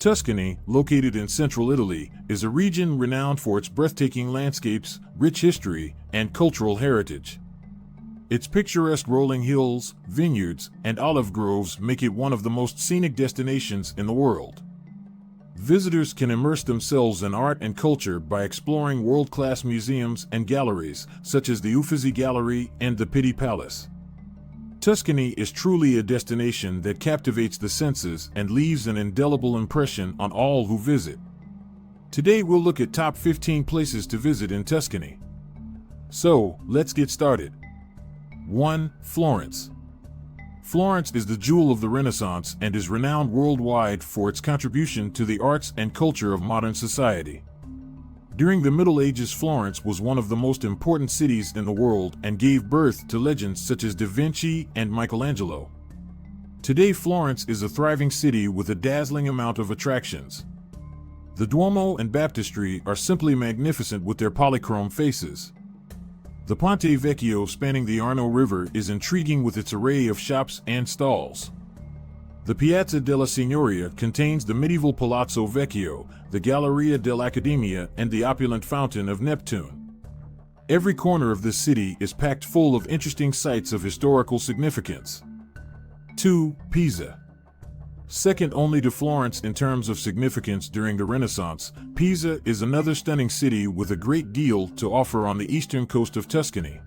Tuscany, located in central Italy, is a region renowned for its breathtaking landscapes, rich history, and cultural heritage. Its picturesque rolling hills, vineyards, and olive groves make it one of the most scenic destinations in the world. Visitors can immerse themselves in art and culture by exploring world-class museums and galleries, such as the Uffizi Gallery and the Pitti Palace. Tuscany is truly a destination that captivates the senses and leaves an indelible impression on all who visit. Today we'll look at top 15 places to visit in Tuscany. So, let's get started. 1. Florence. Florence is the jewel of the Renaissance and is renowned worldwide for its contribution to the arts and culture of modern society. During the Middle Ages, Florence was one of the most important cities in the world and gave birth to legends such as Da Vinci and Michelangelo. Today, Florence is a thriving city with a dazzling amount of attractions. The Duomo and Baptistery are simply magnificent with their polychrome faces. The Ponte Vecchio spanning the Arno River is intriguing with its array of shops and stalls. The Piazza della Signoria contains the medieval Palazzo Vecchio, the Galleria dell'Accademia, and the opulent Fountain of Neptune. Every corner of this city is packed full of interesting sites of historical significance. 2. Pisa. Second only to Florence in terms of significance during the Renaissance, Pisa is another stunning city with a great deal to offer on the eastern coast of Tuscany.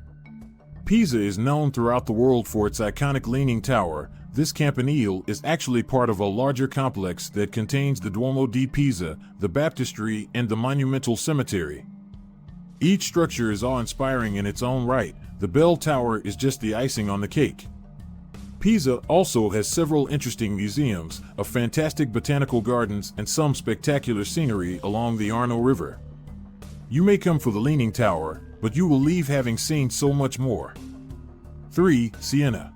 Pisa is known throughout the world for its iconic Leaning Tower. This campanile is actually part of a larger complex that contains the Duomo di Pisa, the Baptistery, and the monumental cemetery. Each structure is awe-inspiring in its own right. The bell tower is just the icing on the cake. Pisa also has several interesting museums, a fantastic botanical gardens, and some spectacular scenery along the Arno River. You may come for the Leaning Tower, but you will leave having seen so much more. 3. Siena.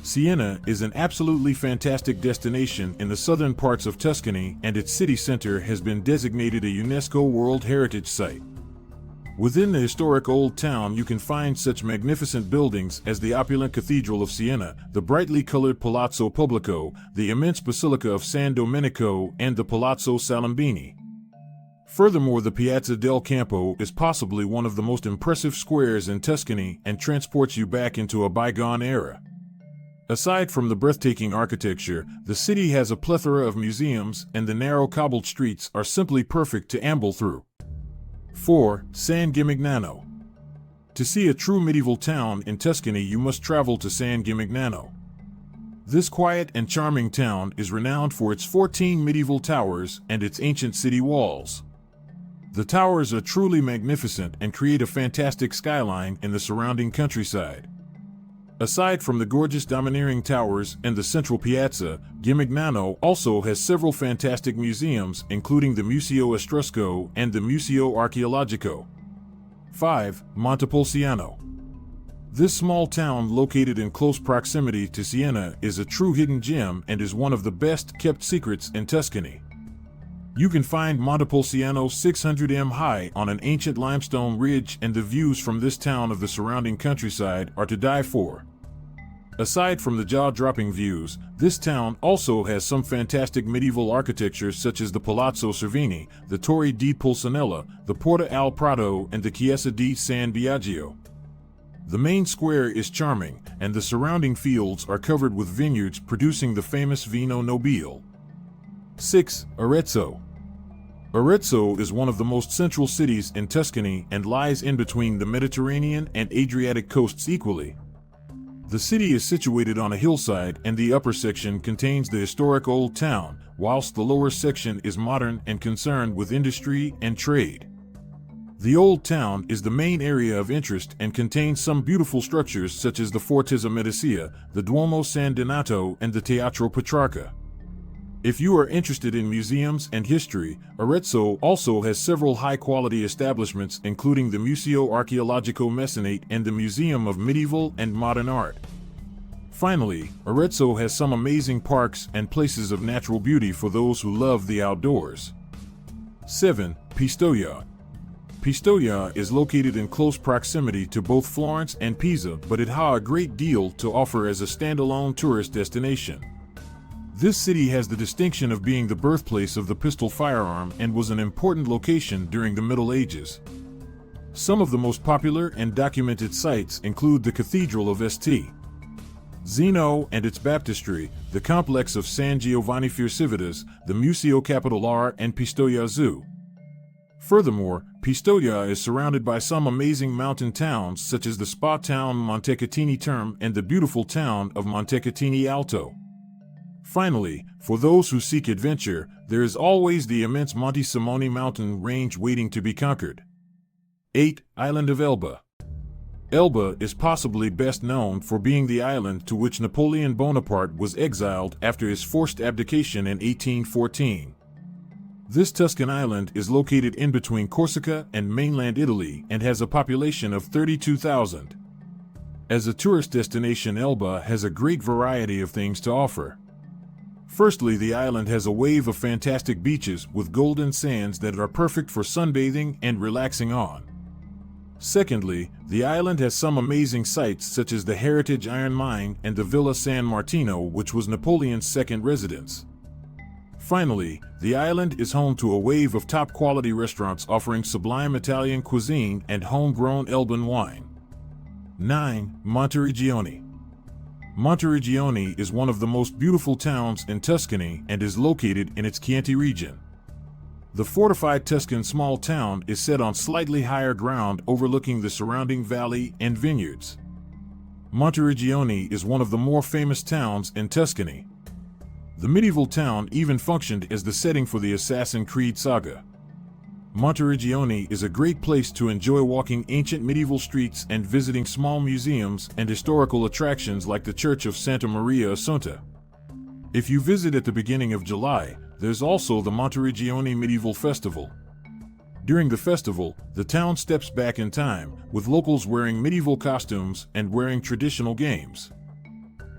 Siena is an absolutely fantastic destination in the southern parts of Tuscany, and its city center has been designated a UNESCO World Heritage Site. Within the historic old town you can find such magnificent buildings as the opulent Cathedral of Siena, the brightly colored Palazzo Pubblico, the immense Basilica of San Domenico, and the Palazzo Salimbini. Furthermore, the Piazza del Campo is possibly one of the most impressive squares in Tuscany and transports you back into a bygone era. Aside from the breathtaking architecture, the city has a plethora of museums, and the narrow cobbled streets are simply perfect to amble through. 4. San Gimignano. To see a true medieval town in Tuscany, you must travel to San Gimignano. This quiet and charming town is renowned for its 14 medieval towers and its ancient city walls. The towers are truly magnificent and create a fantastic skyline in the surrounding countryside. Aside from the gorgeous domineering towers and the central piazza, Gimignano also has several fantastic museums, including the Museo Etrusco and the Museo Archeologico. 5. Montepulciano. This small town located in close proximity to Siena is a true hidden gem and is one of the best kept secrets in Tuscany. You can find Montepulciano 600 m high on an ancient limestone ridge, and the views from this town of the surrounding countryside are to die for. Aside from the jaw-dropping views, this town also has some fantastic medieval architecture such as the Palazzo Cervini, the Torre di Pulcinella, the Porta al Prato, and the Chiesa di San Biagio. The main square is charming, and the surrounding fields are covered with vineyards producing the famous Vino Nobile. 6. Arezzo. Arezzo is one of the most central cities in Tuscany and lies in between the Mediterranean and Adriatic coasts equally. The city is situated on a hillside, and the upper section contains the historic old town, whilst the lower section is modern and concerned with industry and trade. The old town is the main area of interest and contains some beautiful structures such as the Fortezza Medicia, the Duomo San Donato, and the Teatro Petrarca. If you are interested in museums and history, Arezzo also has several high-quality establishments, including the Museo Archeologico Messinate and the Museum of Medieval and Modern Art. Finally, Arezzo has some amazing parks and places of natural beauty for those who love the outdoors. 7. Pistoia. Pistoia is located in close proximity to both Florence and Pisa, but it has a great deal to offer as a standalone tourist destination. This city has the distinction of being the birthplace of the pistol firearm and was an important location during the Middle Ages. Some of the most popular and documented sites include the Cathedral of St. Zeno and its baptistry, the complex of San Giovanni Civitas, the Museo Capitolare, and Pistoia Zoo. Furthermore, Pistoia is surrounded by some amazing mountain towns such as the spa town Montecatini Terme and the beautiful town of Montecatini Alto. Finally, for those who seek adventure, there is always the immense Monte Simone mountain range waiting to be conquered. 8. Island of Elba. Elba is possibly best known for being the island to which Napoleon Bonaparte was exiled after his forced abdication in 1814. This Tuscan island is located in between Corsica and mainland Italy and has a population of 32,000. As a tourist destination, Elba has a great variety of things to offer. Firstly, the island has a wave of fantastic beaches with golden sands that are perfect for sunbathing and relaxing on. Secondly, the island has some amazing sights such as the Heritage Iron Mine and the Villa San Martino, which was Napoleon's second residence. Finally, the island is home to a wave of top-quality restaurants offering sublime Italian cuisine and homegrown Elban wine. 9. Monteriggioni. Monteriggioni is one of the most beautiful towns in Tuscany and is located in its Chianti region. The fortified Tuscan small town is set on slightly higher ground overlooking the surrounding valley and vineyards. Monteriggioni is one of the more famous towns in Tuscany. The medieval town even functioned as the setting for the Assassin's Creed saga. Monteriggioni is a great place to enjoy walking ancient medieval streets and visiting small museums and historical attractions like the Church of Santa Maria Assunta. If you visit at the beginning of July, there's also the Monteriggioni Medieval Festival. During the festival, the town steps back in time, with locals wearing medieval costumes and wearing traditional games.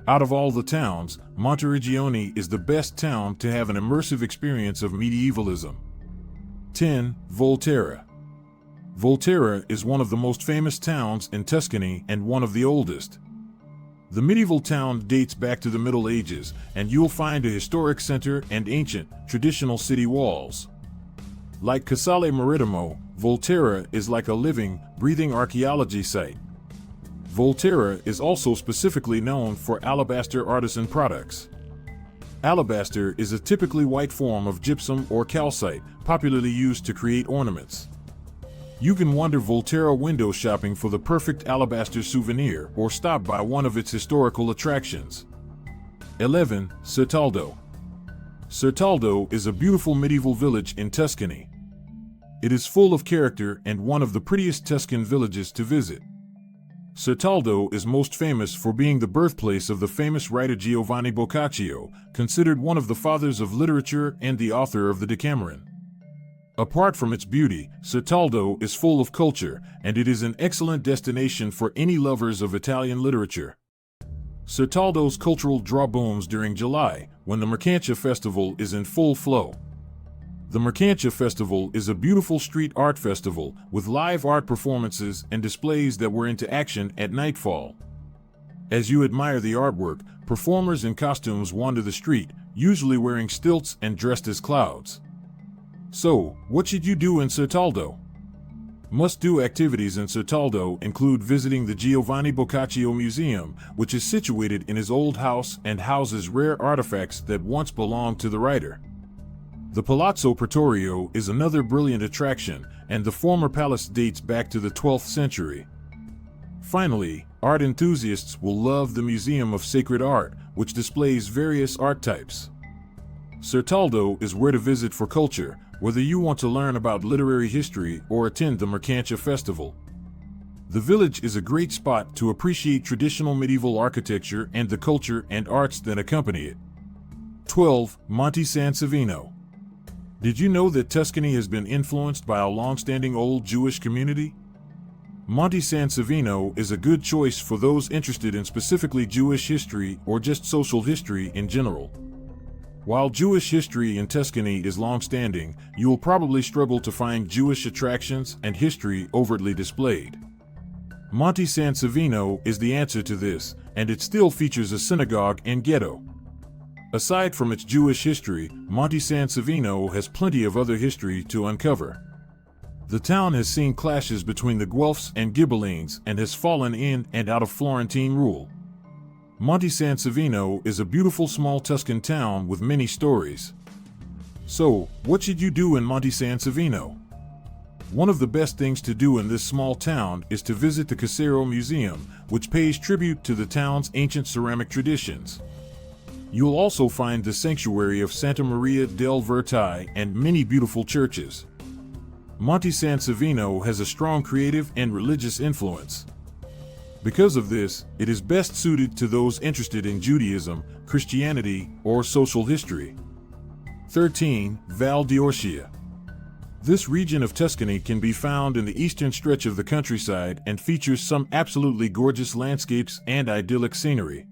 Out of all the towns, Monteriggioni is the best town to have an immersive experience of medievalism. 10. Volterra. Volterra is one of the most famous towns in Tuscany and one of the oldest. The medieval town dates back to the Middle Ages, and you'll find a historic center and ancient, traditional city walls. Like Casale Marittimo, Volterra is like a living, breathing archaeology site. Volterra is also specifically known for alabaster artisan products. Alabaster is a typically white form of gypsum or calcite, popularly used to create ornaments. You can wander Volterra window shopping for the perfect alabaster souvenir or stop by one of its historical attractions. 11. Certaldo. Certaldo is a beautiful medieval village in Tuscany. It is full of character and one of the prettiest Tuscan villages to visit. Certaldo is most famous for being the birthplace of the famous writer Giovanni Boccaccio, considered one of the fathers of literature and the author of the Decameron. Apart from its beauty, Certaldo is full of culture, and it is an excellent destination for any lovers of Italian literature. Certaldo's cultural draw booms during July, when the Mercantia Festival is in full flow. The Mercantia Festival is a beautiful street art festival with live art performances and displays that were into action at nightfall. As you admire the artwork, performers in costumes wander the street, usually wearing stilts and dressed as clouds. So, what should you do in Certaldo? Must-do activities in Certaldo include visiting the Giovanni Boccaccio Museum, which is situated in his old house and houses rare artifacts that once belonged to the writer. The Palazzo Pretorio is another brilliant attraction, and the former palace dates back to the 12th century. Finally, art enthusiasts will love the Museum of Sacred Art, which displays various art types. Certaldo is where to visit for culture, whether you want to learn about literary history or attend the Mercantia Festival. The village is a great spot to appreciate traditional medieval architecture and the culture and arts that accompany it. 12. Monte San Savino. Did you know that Tuscany has been influenced by a long-standing old Jewish community? Monte San Savino is a good choice for those interested in specifically Jewish history or just social history in general. While Jewish history in Tuscany is long-standing, you will probably struggle to find Jewish attractions and history overtly displayed. Monte San Savino is the answer to this, and it still features a synagogue and ghetto. Aside from its Jewish history, Monte San Savino has plenty of other history to uncover. The town has seen clashes between the Guelphs and Ghibellines and has fallen in and out of Florentine rule. Monte San Savino is a beautiful small Tuscan town with many stories. So, what should you do in Monte San Savino? One of the best things to do in this small town is to visit the Casero Museum, which pays tribute to the town's ancient ceramic traditions. You'll also find the sanctuary of Santa Maria del Vertai and many beautiful churches. Monte San Savino has a strong creative and religious influence. Because of this, it is best suited to those interested in Judaism, Christianity, or social history. 13. Val d'Orcia. This region of Tuscany can be found in the eastern stretch of the countryside and features some absolutely gorgeous landscapes and idyllic scenery.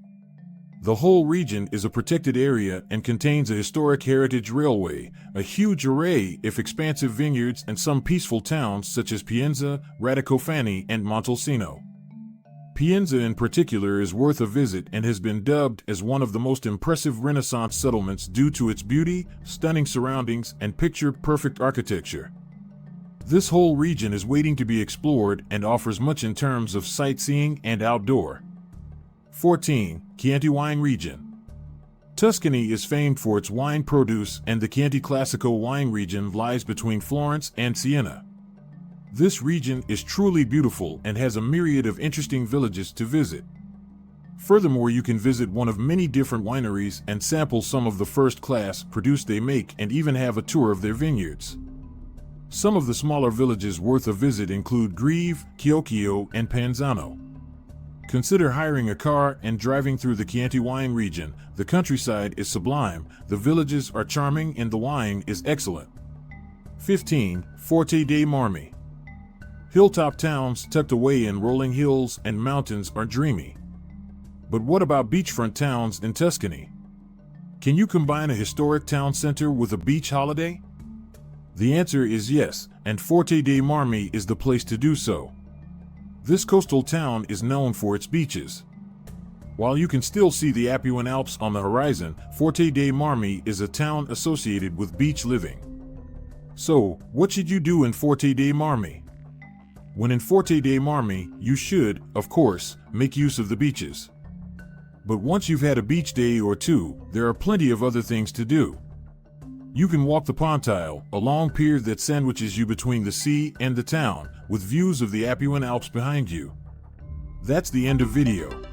The whole region is a protected area and contains a historic heritage railway, a huge array of expansive vineyards, and some peaceful towns such as Pienza, Radicofani, and Montalcino. Pienza in particular is worth a visit and has been dubbed as one of the most impressive Renaissance settlements due to its beauty, stunning surroundings, and picture-perfect architecture. This whole region is waiting to be explored and offers much in terms of sightseeing and outdoor. 14. Chianti Wine Region. Tuscany is famed for its wine produce, and the Chianti Classico wine region lies between Florence and Siena. This region is truly beautiful and has a myriad of interesting villages to visit. Furthermore, you can visit one of many different wineries and sample some of the first-class produce they make, and even have a tour of their vineyards. Some of the smaller villages worth a visit include Grieve, Chiocchio, and Panzano. Consider hiring a car and driving through the Chianti wine region. The countryside is sublime, the villages are charming, and the wine is excellent. 15. Forte dei Marmi. Hilltop towns tucked away in rolling hills and mountains are dreamy. But what about beachfront towns in Tuscany? Can you combine a historic town center with a beach holiday? The answer is yes, and Forte dei Marmi is the place to do so. This coastal town is known for its beaches. While you can still see the Apuan Alps on the horizon, Forte dei Marmi is a town associated with beach living. So, what should you do in Forte dei Marmi? When in Forte dei Marmi, you should, of course, make use of the beaches. But once you've had a beach day or two, there are plenty of other things to do. You can walk the Pontile, a long pier that sandwiches you between the sea and the town, with views of the Apuan Alps behind you. That's the end of video.